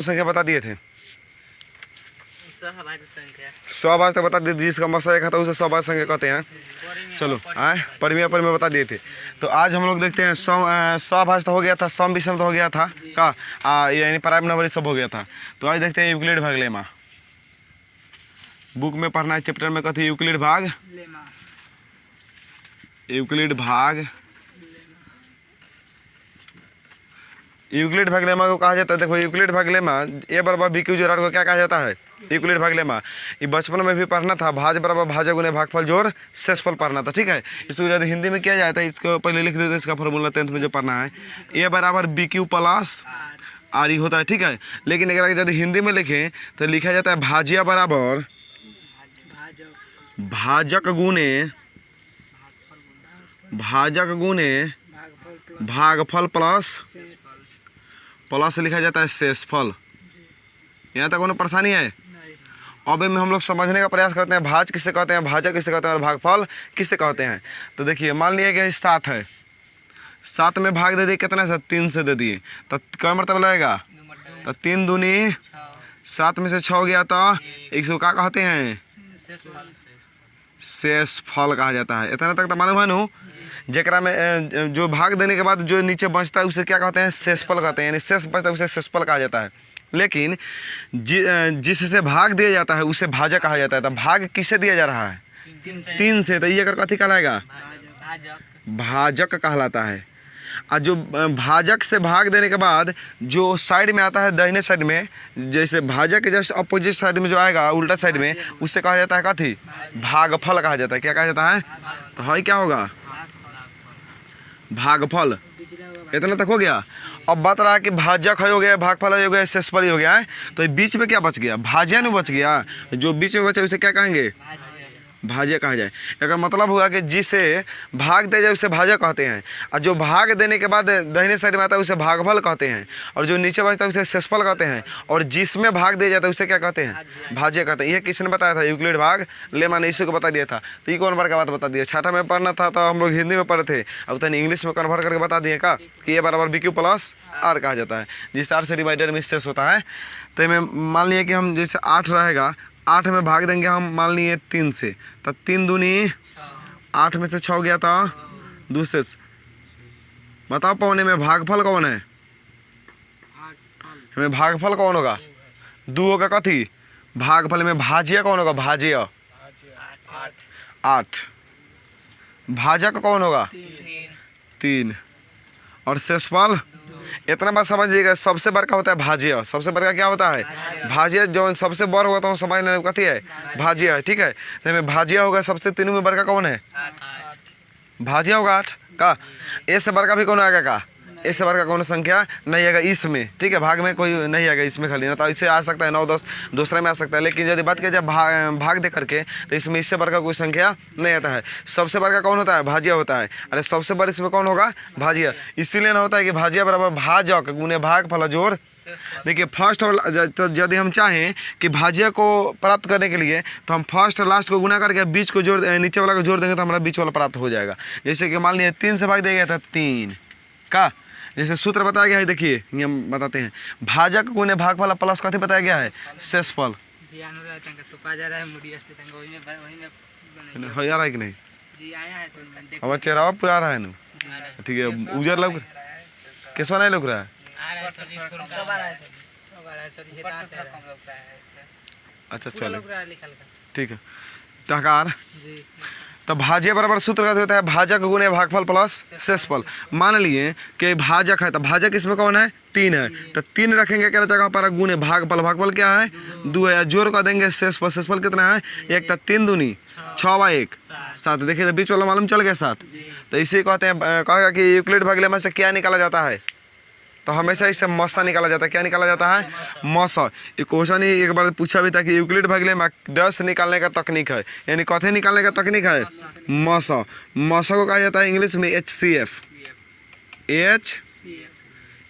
संख्या बता दिए थे। सहभाज्य तक बता दिए, जिसका मसा एक था उसे सहभाज्य संख्या कहते हैं। चलो आए परिमेय बता दिए थे। तो आज हम लोग देखते हैं सहभाज्य हो गया था, सम विषम तो हो गया था का यानी प्राइम नंबर सब हो गया था। तो आज देखते हैं यूक्लिड भाग लेमा। बुक में पढ़ना है चैप्टर में कहते हैं यूक्लिड भाग यूक्लिड भाग लेमा को कहा जाता है। देखो यूक्लिड भाग लेमा ए बराबर बी क्यू जोड़ को क्या कहा जाता है? यूक्लिड भाग लेमा। ये बचपन में भी पढ़ना था, भाज बराबर भाजक गुने भागफल जोड़ शेषफल पढ़ना था, ठीक है। इसको यदि हिंदी में किया जाता है, इसको पहले लिख देते, इसका फॉर्मूला 10th में जो पढ़ना है ए बराबर बी क्यू प्लस आर ई होता है, ठीक है। लेकिन अगर यदि हिंदी में लिखें तो लिखा जाता है भाजिया बराबर भाजक गुने भागफल प्लस लिखा जाता है शेषफल। यहाँ तक कोनो परेशानी है? अब में हम लोग समझने का प्रयास करते हैं भाज किससे कहते हैं, भाजक किससे कहते हैं और भागफल किससे कहते हैं। तो देखिए मान लिया कि 7 है, 7 में भाग दे दिए कितना से? 3 से दे दिए, तो क्या मतलब लगेगा? तो 3 दूनी 7 में से 6 गया तो इसको क्या कहते हैं? शेषफल कहा जाता है। इतना तक तो मालूम है नु। जकरा में जो भाग देने के बाद जो नीचे बचता है उसे क्या कहते हैं? शेषफल कहते हैं, यानी शेष बचता है उसे शेषफल कहा जाता है। लेकिन जिससे भाग दिया जाता है उसे भाजक कहा जाता है। तो भाग किससे दिया जा रहा है? 3 से। तो ये अगर कथी कहलाएगा? भाजक कहलाता है। और जो भाजक से भाग देने के बाद जो साइड में आता है दाहिने साइड में, जैसे भाजक के जस्ट अपोजिट साइड में जो आएगा उल्टा साइड में, उससे कहा जाता है कथी? भागफल कहा जाता है। क्या कहा जाता है? तो है क्या होगा? भागफल। इतना तक हो गया। अब बात रहा कि भाजक हो गया, भागफल हो गया, शेषफल हो गया है। तो बीच में क्या बच गया? भाज्य नहीं बच गया। जो बीच में बचा उसे क्या कहेंगे? भाज्य कहा जाए। अगर मतलब हुआ कि जिसे भाग दे जाए उसे भाजक कहते हैं, और जो भाग देने के बाद दाहिने साइड में आता है उसे भागफल कहते हैं, और जो नीचे बचता है उसे शेषफल कहते हैं, और जिसमें भाग दिया जाता है उसे क्या कहते हैं? भाज्य कहते हैं। यह किसने बताया था? यूक्लिड भाग लेमा ने इसी को बता दिया था। तो ये कौन बार का बात बता दिया? छठा में पढ़ना था तो हम लोग हिंदी में पढ़े थे, अब तो इंग्लिश में कन्वर्ट करके बता दिए का कि ये बराबर बी क्यू प्लस आर कहा जाता है, जिस आर से डिवाइडर में शेष होता है। तो में मान लिया कि हम जैसे 8 रहेगा, 8 में भाग देंगे हम मान लिए 3 से, तो 3 दूनी 8 में से 6 गया था 2 से। बताओ पौने में भागफल कौन है? हमें भागफल कौन होगा? 2 होगा कथी? भागफल में भाज्य कौन होगा? भाज्य 8। भाजक कौन होगा? 3। और शेषफल इतना बात समझिएगा, सबसे बड़का होता है भाज्य। सबसे बड़का क्या होता है? भाज्य। जो सबसे बड़ा होता है समझ लेना कथी है? भाज्य है, ठीक है। तो में भाज्य होगा सबसे, तीनों में बड़का कौन है? भाज्य होगा 8 का। ए से बड़का भी कौन आएगा का? इससे बड़का कौन संख्या नहीं आएगा इसमें, ठीक है। भाग में कोई नहीं आएगा इसमें खाली ना, तो इससे आ सकता है 9 10 दूसरे में आ सकता है। लेकिन यदि बात किया जाए भाग दे करके तो इसमें इससे बड़का कोई संख्या नहीं आता है। सबसे बड़का कौन होता है? भाज्य होता है। अरे सबसे बड़ा इसमें कौन होगा? भाज्य। इसीलिए ना होता है कि भाज्य बराबर भाजक गुने भागफल जोड़। देखिए फर्स्ट और तो यदि हम चाहें कि भाज्य को प्राप्त करने के लिए तो हम फर्स्ट और लास्ट को गुना करके बीच को जोड़, नीचे वाला को जोड़ देंगे तो हमारा बीच वाला प्राप्त हो जाएगा। जैसे कि मान लीजिए 3 से भाग दिया गया था 3 का, जैसे सूत्र बताया गया है। देखिए ये हम बताते हैं, भाजक गुने भागफल प्लस कथी बताया गया है? शेषफल। यार है कि नहीं? अब चेहरा पूरा रहा है ना, ठीक है। उजर लग किसवा नहीं लग रहा है? अच्छा चलो ठीक है। टहकार तो भाज्य बराबर सूत्र का होता है भाजक गुने भागफल प्लस शेषफल। मान लिए कि भाजक है तो भाजक इसमें कौन है? 3 है, तो 3 रखेंगे क्या जगह पर? गुने भागफल। भागफल क्या है? 2 है। जोड़ कर देंगे शेषफल। शेषफल कितना है? 1। तो 3 दूनी 6 व 1 7। देखिए तो बीच वाला मालूम चल गया 7। तो इसे कहते हैं, कहेगा कि यूक्लिड भाग लेमा से क्या निकाला जाता है? तो हमेशा इससे मसा निकाला जाता है। क्या निकाला जाता है? मसा। ये क्वेश्चन ही एक बार पूछा भी था कि यूक्लिड भाग लेमा डस निकालने का तकनीक है, यानी कथे निकालने का तकनीक है? मसा। मसा को कहा जाता है इंग्लिश में HCF।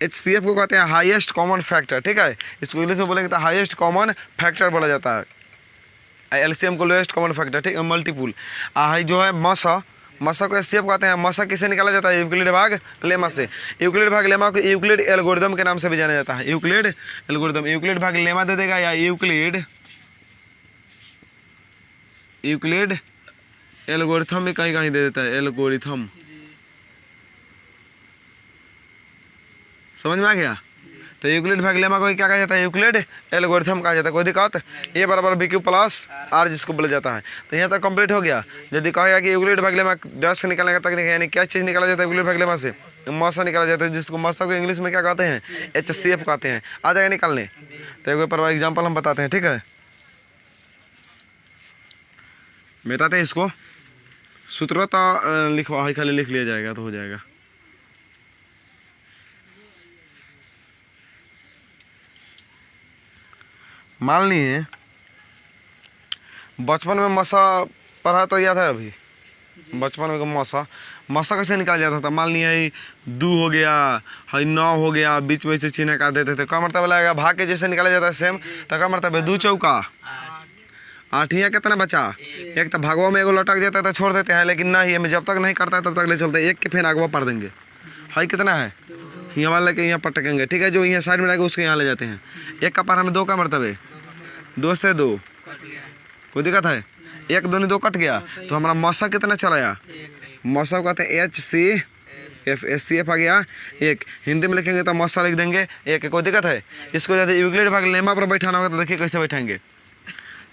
HCF को कहते हैं हाईएस्ट कॉमन फैक्टर, ठीक है। इसको इंग्लिश में बोलेंगे तो हाईएस्ट कॉमन फैक्टर बोला जाता है। LCM को लोएस्ट कॉमन फैक्टर, ठीक है, मल्टीपुल। जो है मसा मसा को एचसीएफ कहते हैं। मसा किससे निकाला जाता है? यूक्लिड भाग लेमा से। यूक्लिड भाग लेमा को यूक्लिड एल्गोरिथम के नाम से भी जाना जाता है। यूक्लिड एल्गोरिथम, यूक्लिड भाग लेमा दे देगा या यूक्लिड एल्गोरिथम भी कहीं कहीं दे देता है। एल्गोरिथम समझ में आ गया? तो यूक्लिड भाग लेमा को क्या कहा जाता है? यूक्लिड एल्गोरिथम कहा जाता है। कोई दिक्कत? ए बराबर बी क्यू प्लस आर जिसको बोला जाता है। तो यहाँ तक कंप्लीट हो गया। यदि कहेगा कि यूक्लिड भाग लेमा डैश से निकालने का तकनीक, यानी क्या चीज़ निकाला जाता है यूक्लिड भाग लेमा से? मसा निकाला जाता है, जिसको मसा को इंग्लिश में क्या कहते हैं? एचसीएफ कहते हैं। आ जाएगा निकालने। तो एक बार एग्जाम्पल हम बताते हैं, ठीक है? मिटाते हैं इसको, सूत्र तो लिखवा खाली लिख लिया जाएगा तो हो जाएगा। मान लिए बचपन में मसा पढ़ा तो याद है अभी? बचपन में मसा कैसे निकाला जाता था? मान लिया 2 हो गया, 9 हो गया, बीच में से चिन्ह काट देते थे। क्या मरतबा लगेगा? भाग के जैसे निकाला जाता है सेम। तो क्या मरतबा? 2 चौका 8। यहाँ कितना बचा? एक तो भागवा में एगो लटक जाता है तो छोड़ देते हैं, लेकिन नहीं, हमें जब तक नहीं करता है तब तक ले चलते हैं। एक के फिर आगवा पढ़ देंगे। हाई कितना है? यहाँ वाला लेके यहाँ पटकेंगे, ठीक है? जो यहाँ साइड में रहेगा उसके यहाँ ले जाते हैं। एक का पार हमें 2 का मरतबे 2 से 2। कोई दिक्कत है? 1 2 2 कट गया। तो हमारा मसा कितना चलाया? मसा कहते हैं HCF, SCF आ गया 1। हिंदी में लिखेंगे तो मसा लिख देंगे 1। कोई दिक्कत है? इसको यदि यूक्लिड भाग लेमा पर बैठाना होगा तो देखिए कैसे बैठाएंगे।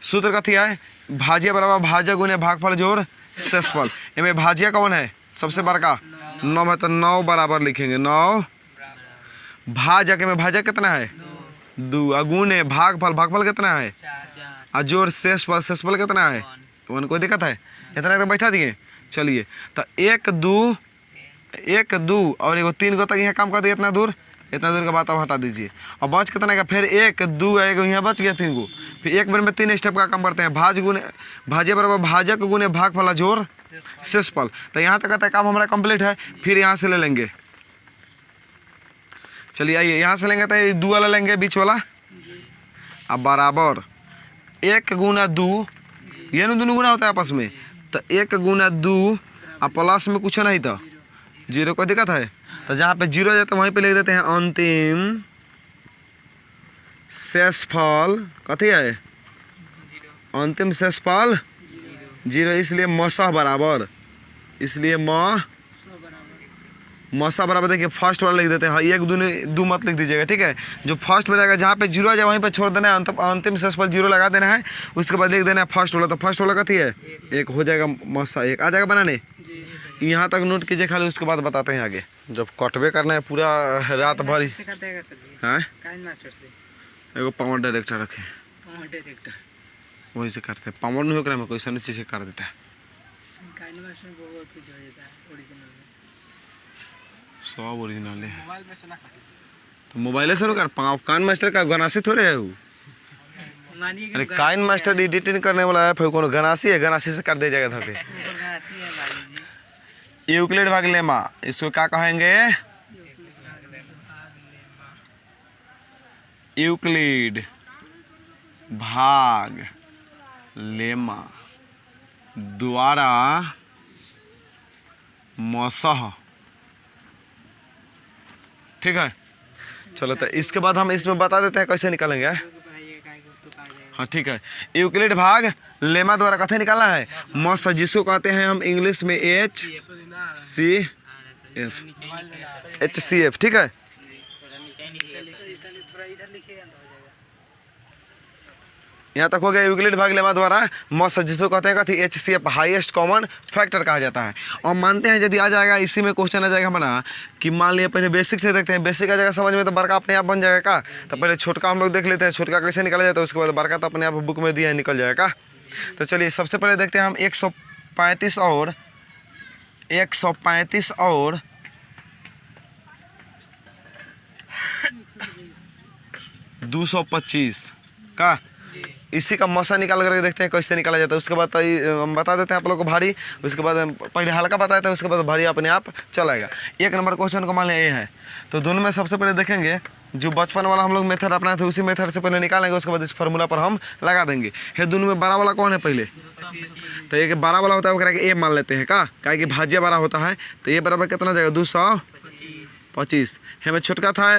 सूत्र कथी है? भाजिया बराबर भाजक गुने भागफल जोड़ शेषफल। इनमें भाजिया कौन है? सबसे बड़का 9 है, तो 9 बराबर लिखेंगे। 9 भाजक में भाजक कितना है? 2। अगुण है भागफल कितना है? और जोड़ शेषफल कितना है? 1। कोई दिक्कत है? इतना तो बैठा दिए। चलिए, तो 1 2 और एगो 3 गो तक यहाँ काम कर दिए। इतना दूर का बात अब हटा दीजिए। और बच कितना का? फिर 1 2 एगो यहाँ बच गया 3 गो। फिर एक बार में 3 स्टेप का काम करते हैं। भाजिया बराबर भाजक गुने भागफल जोड़ शेषफल। तो यहाँ तक का काम हमारा कंप्लीट है। फिर यहाँ से ले लेंगे। चलिए आइए, यहाँ से लेंगे तो 2 वाला लेंगे बीच वाला। अब बराबर 1 गुना 2, ये ना दोनों गुना होता है आपस में। तो 1 गुना 2 और प्लस में कुछ नहीं तो 0। कोई दिक्कत है? तो जहाँ पे 0 जाता है वहीं पे लिख देते हैं अंतिम शेषफल। कथी है? अंतिम शेषफल 0। इसलिए मसा बराबर, इसलिए मसा बराबर देखिए फर्स्ट वाला लिख देते हैं। 1 2 मत लिख दीजिएगा, ठीक है? जो फर्स्ट में रहेगा, जहाँ पे 0 आ जाए वहीं पे छोड़ देना है। अंतिम शेषफल 0 लगा देना है। उसके बाद लिख देना है फर्स्ट वाला। तो फर्स्ट वाला कथी है? 1 हो जाएगा। मसा 1 आ जाएगा बनाने। यहाँ तक नोट कीजिए खाली, उसके बाद बताते हैं आगे। जब कटवे करना है पूरा रात भर। हाँ, एगो पावर डायरेक्टर रखे, वही से करते हैं। पावर नहीं होकर कोई सा चीज़ कर देता है। सब ओरिजिनल है। तो मोबाइल से कर पाओ। काइन मास्टर का गनासी थोड़े है वो। अरे काइन मास्टर एडिटिंग करने वाला है, फिर कौन गनासी है? गनासी से कर दे जाएगा था। यूक्लिड भाग लेमा, इसको क्या कहेंगे? यूक्लिड भाग लेमा द्वारा मसह, ठीक है? चलो, तो इसके बाद हम इसमें बता देते हैं कैसे निकालेंगे। हाँ ठीक है। यूक्लिड भाग लेमा द्वारा कथे निकालना है? मसह, जिसको कहते हैं हम इंग्लिश में HCF, ठीक है? यहाँ तक हो गया। यूक्लिड भाग लेमा द्वारा मसह, जिसको कहते हैं कथी? HCF, हाईएस्ट कॉमन फैक्टर कहा जाता है। और मानते हैं यदि आ जाएगा, इसी में क्वेश्चन आ जाएगा हमारा कि मान लिया पहले बेसिक से देखते हैं। बेसिक आ जाएगा समझ में तो बड़का अपने आप बन जाएगा का। तो पहले छोटका हम लोग देख लेते हैं, छोटका कैसे निकाला जाता है। उसके बाद बड़का तो अपने आप बुक में दिया है, निकल जाएगा। तो चलिए सबसे पहले देखते हैं हम 135 और 225 का इसी का मसा निकाल करके देखते हैं कैसे निकाला जाता है। उसके बाद हम बता देते हैं आप लोग को भारी। उसके बाद पहले हल्का बताते हैं, उसके बाद भारी अपने आप चलाएगा। 1 नंबर क्वेश्चन को मान लिया ये है। तो दोनों में सबसे पहले देखेंगे जो बचपन वाला हम लोग मेथड अपनाए थे उसी मेथड से पहले निकालेंगे, उसके बाद इस फार्मूला पर हम लगा देंगे। ये दोनों में बड़ा वाला कौन है पहले, तो ये बड़ा वाला होता है वो ए मान लेते हैं का, क्या कि भाज्य बड़ा होता है। तो ये बराबर कितना हो जाएगा 225। हमें छोटका था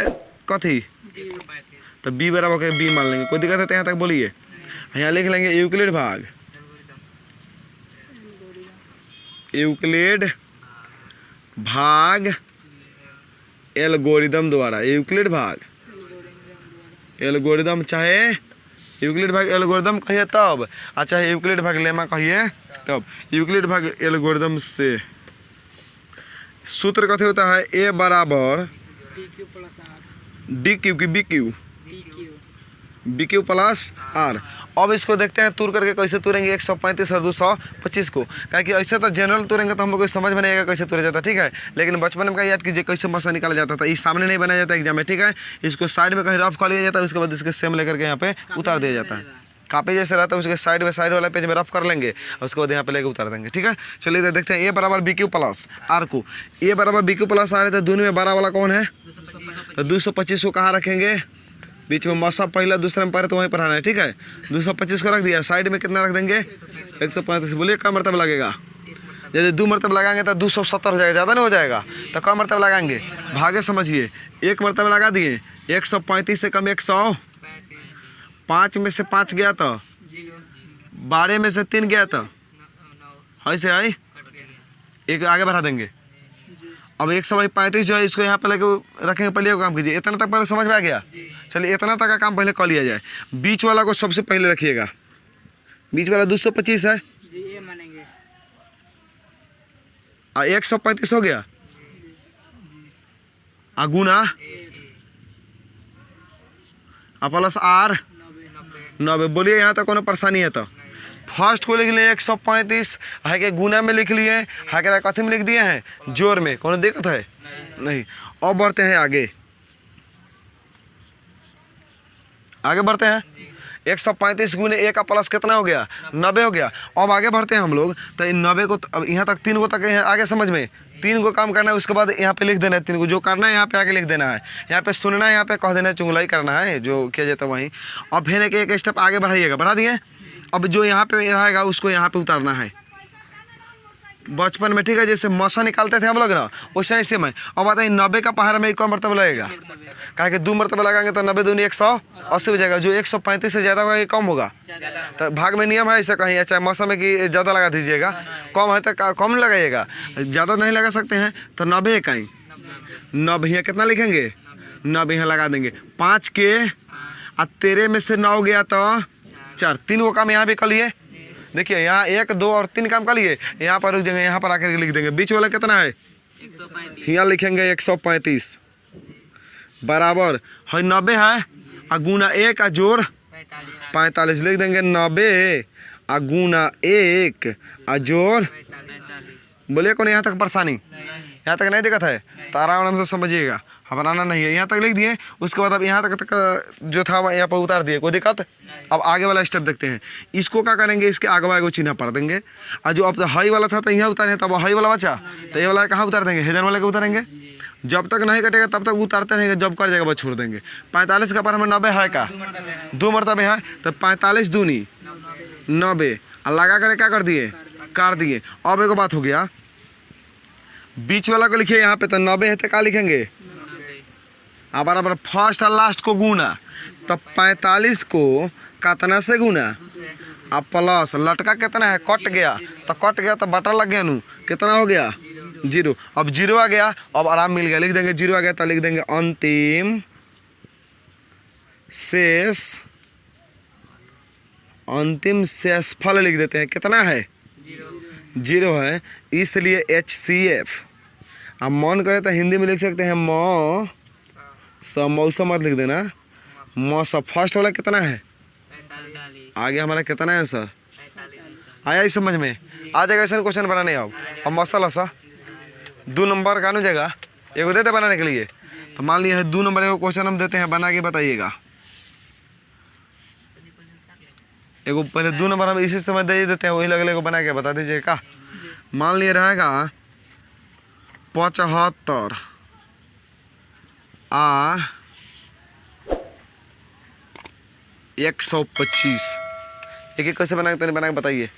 कथी, तो बी बराबर के बी मान लेंगे, कोई दिक्कत है तो यहाँ तक बोलिए। यहाँ लिख लेंगे यूक्लिड भाग यूक्लिड भाग एल्गोरिदम द्वारा, यूक्लिड भाग एल्गोरिदम, चाहे यूक्लिड भाग एल्गोरिदम कहिए तब, और चाहे यूक्लिड भाग लेमा कहिए तब। यूक्लिड भाग एल्गोरिदम से सूत्र कथी होता है, ए बराबर डी क्यू की बी क्यू प्लस आर। अब इसको देखते हैं तूर करके कैसे तुरेंगे 135 और 225 को, क्या कि ऐसे तो जनरल तुरेंगे तो हम लोग को समझ में नहीं आएगा कैसे तुरे जाता है, ठीक है। लेकिन बचपन में याद कीजिए कैसे मसा निकाला जाता था, ये सामने नहीं बनाया जाता एग्जाम में, ठीक है। इसको साइड में कहीं रफ कर लिया जाता है, उसके बाद इसके सेम लेकर के यहाँ पे उतार दिया जाता है। कापी जैसे रहता है उसके साइड वाला पेज में रफ कर लेंगे और उसके बाद यहाँ पे लेके उतार देंगे, ठीक है। चलिए तो देखते हैं ए बराबर बी क्यू प्लस आर को, ए बराबर बी क्यू प्लस आर है तो दोनों में बड़ा वाला कौन है, तो 225 को कहाँ रखेंगे, बीच में मसा पहला दूसरे में पढ़े तो वहीं पढ़ाना है, ठीक है। 225 को रख दिया, साइड में कितना रख देंगे 135। बोलिए कम मरतब लगेगा, यदि 2 मरतब लगाएंगे तो 270 हो जाएगा, ज़्यादा नहीं हो जाएगा, तो कम मरतब लगाएंगे, भागे समझिए। 1 मरतब लगा दिए, 135 से कम 100, 5 में से 5 गया तो 12 में से 3 गया तो ऐसे है, एक आगे बढ़ा देंगे। अब 135 जो है इसको यहाँ पे लेके रखेंगे, पहले काम कीजिए। इतना तक पहले समझ में आ गया, चलिए इतना तक का काम पहले कर लिया जाए। बीच वाला को सबसे पहले रखिएगा, बीच वाला 225 है और 135 हो गया, गुना प्लस आर 90। बोलिए यहाँ तक कोनो परेशानी है तो फर्स्ट को लिख लिए 135 है के गुना में लिख लिए, है के कथी में लिख दिए हैं जोर में, कोनो दिक्कत है नहीं। अब बढ़ते हैं आगे बढ़ते हैं। 135 गुने 1 का प्लस कितना हो गया 90 हो गया। अब आगे बढ़ते हैं हम लोग, तो इन 90 को अब यहाँ तक 3 को तक आगे समझ में 3 को काम करना है, उसके बाद यहाँ पे लिख देना है 3 को, जो करना है यहाँ पे आगे लिख देना है, यहाँ पे सुनना है, यहाँ पे कह देना है, चुंगलाई करना है जो किया जाता है वहीं। अब फिर एक स्टेप आगे बढ़ाइएगा, बढ़ा दिए। अब जो यहाँ पे रहेगा उसको यहाँ पे उतारना है बचपन में, ठीक है। जैसे मसा निकालते थे हम लोग ना, वैसे ही सेम है। अब आता है 90 का पहाड़ में एक मरतबा लगेगा, कहा कि 2 मरतबा लगाएंगे तो 90 दूनी 180 हो जाएगा। जो 135 से ज़्यादा होगा ये कम होगा, तो भाग में नियम है ऐसा कहीं, चाहे मौसम में कि ज़्यादा लगा दीजिएगा, कम है तो कम लगाइएगा, ज़्यादा नहीं लगा सकते हैं तो 90 कहीं 90 यहाँ कितना लिखेंगे 90 यहाँ लगा देंगे। 5 के 13 में से 9 गया तो 4, 3 को काम यहाँ भी कर लिए। देखिए यहाँ 1 2 और 3 काम कर लिए, यहाँ पर रुक जाएंगे, यहाँ पर आकर लिख देंगे। बीच वाला कितना है यहाँ लिखेंगे 135 बराबर है 90 है और गुना 1 जोड़ 45 लिख देंगे। 90 और गुना 1 जोड़, बोलिए कौन यहाँ तक परेशानी, यहाँ तक नहीं दिक्कत है तो आराम से समझिएगा, घबराना नहीं है। यहाँ तक लिख दिए, उसके बाद अब यहाँ तक जो था यहाँ पर उतार दिए, कोई दिक्कत। अब आगे वाला स्टेप देखते हैं, इसको क्या करेंगे, इसके आगे वाले को चिन्ह पढ़ देंगे, और जो अब तो हाई वाला था तो यहाँ उतारे, तब हाई वाला बचा तो ये वाला कहाँ उतार देंगे, हेजन वाले को उतारेंगे। जब तक नहीं कटेगा तब तक उतारते रहेंगे, जब कट जाएगा बस छोड़ देंगे। 45 का पर हमें 90 है का 2 मरतबे है, तो 45 दूनी 90 और लगा कर क्या कर दिए काट दिए। अब एक बात हो गया, बीच वाला को लिखिए यहाँ पे, तो 90 है तो क्या लिखेंगे अब बराबर फर्स्ट और लास्ट को गुना, तो 45 को कितना से गुना अब प्लस लटका कितना है कट गया, तो कट गया तो बटा लग गया नू, कितना हो गया 0। अब 0 आ गया, अब आराम मिल गया, लिख देंगे 0 आ गया तो लिख देंगे अंतिम शेष, अंतिम शेषफल लिख देते हैं, कितना है 0 है, इसलिए HCF। अब मन करे तो हिंदी में लिख सकते हैं मौसम मत लिख देना, मौसम। फर्स्ट वाला कितना है आगे हमारा कितना है सर, आया इस समझ में आ जाएगा। ऐसा क्वेश्चन बनाने आओ, अब मौसल सा 2 नंबर का न जगह एगो देते बनाने के लिए, तो मान लिया है 2 नंबर एगो क्वेश्चन हम देते हैं, बना के बताइएगा। एगो पहले 2 नंबर हम इसी समय दे देते हैं, वही लगले को बना के बता दीजिएगा। मान लिया रहेगा 75 आ 125। एक एक कैसे बना के बताइए।